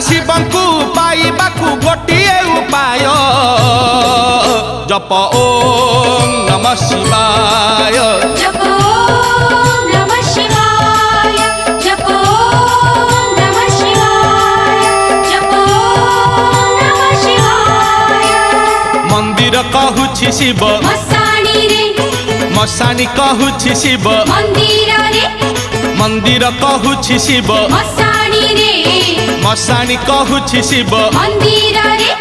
शिवंकु पाइबाकु गोटिए उपाय जप ओम नमः शिवाय जप ओम नमः शिवाय जप ओम नमः शिवाय जप ओम नमः शिवाय मंदिर कहूछि शिव मसाणी रे मसाणी कहूछि शिव मंदिर रे मंदिर कहूछि शिव मसाणी रे मसाणी कहूछि शिव मंदिर रे